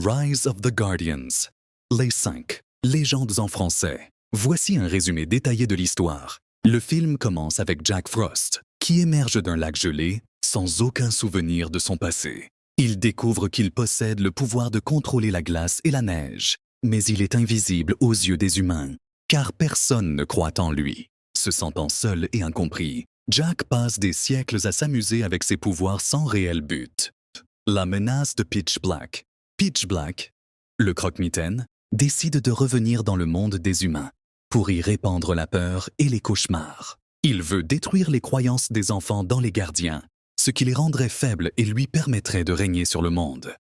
Rise of the Guardians. Les 5 légendes en français. Voici un résumé détaillé de l'histoire. Le film commence avec Jack Frost, qui émerge d'un lac gelé sans aucun souvenir de son passé. Il découvre qu'il possède le pouvoir de contrôler la glace et la neige, mais il est invisible aux yeux des humains, car personne ne croit en lui. Se sentant seul et incompris, Jack passe des siècles à s'amuser avec ses pouvoirs sans réel but. La menace de Pitch Black. Pitch Black, le croque-mitaine, décide de revenir dans le monde des humains pour y répandre la peur et les cauchemars. Il veut détruire les croyances des enfants dans les gardiens, ce qui les rendrait faibles et lui permettrait de régner sur le monde.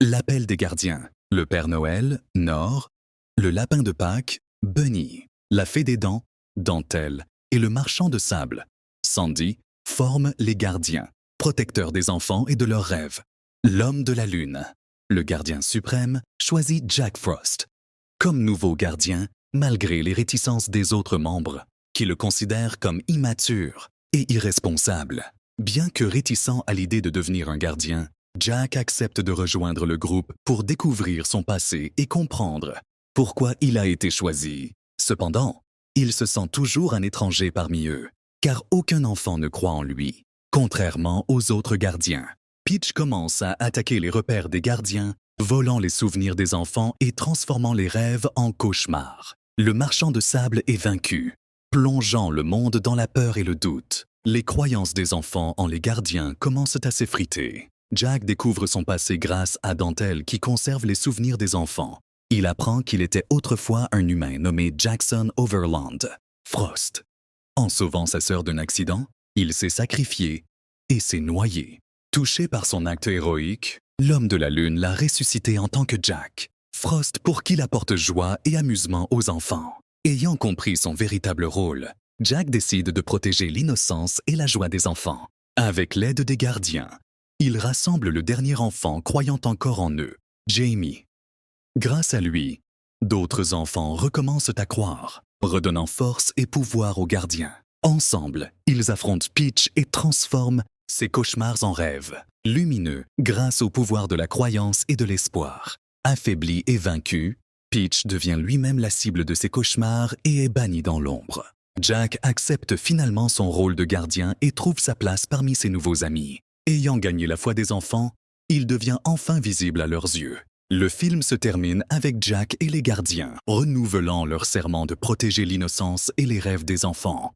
L'appel des gardiens. Le Père Noël, Nord, le lapin de Pâques, Bunny, la fée des dents, Dentelle, et le marchand de sable, Sandy, forment les gardiens, protecteurs des enfants et de leurs rêves. L'homme de la lune, le gardien suprême, choisit Jack Frost comme nouveau gardien, malgré les réticences des autres membres, qui le considèrent comme immature et irresponsable. Bien que réticent à l'idée de devenir un gardien, Jack accepte de rejoindre le groupe pour découvrir son passé et comprendre pourquoi il a été choisi. Cependant, il se sent toujours un étranger parmi eux, car aucun enfant ne croit en lui. Contrairement aux autres gardiens, Pitch commence à attaquer les repères des gardiens, volant les souvenirs des enfants et transformant les rêves en cauchemars. Le marchand de sable est vaincu, plongeant le monde dans la peur et le doute. Les croyances des enfants en les gardiens commencent à s'effriter. Jack découvre son passé grâce à Dentelle qui conserve les souvenirs des enfants. Il apprend qu'il était autrefois un humain nommé Jackson Overland, Frost. En sauvant sa sœur d'un accident, il s'est sacrifié et s'est noyé. Touché par son acte héroïque, l'homme de la lune l'a ressuscité en tant que Jack Frost pour qu'il apporte joie et amusement aux enfants. Ayant compris son véritable rôle, Jack décide de protéger l'innocence et la joie des enfants. Avec l'aide des gardiens, il rassemble le dernier enfant croyant encore en eux, Jamie. Grâce à lui, d'autres enfants recommencent à croire, redonnant force et pouvoir aux gardiens. Ensemble, ils affrontent Pitch et transforment ses cauchemars en rêves, lumineux grâce au pouvoir de la croyance et de l'espoir. Affaibli et vaincu, Pitch devient lui-même la cible de ses cauchemars et est banni dans l'ombre. Jack accepte finalement son rôle de gardien et trouve sa place parmi ses nouveaux amis. Ayant gagné la foi des enfants, il devient enfin visible à leurs yeux. Le film se termine avec Jack et les gardiens renouvelant leur serment de protéger l'innocence et les rêves des enfants.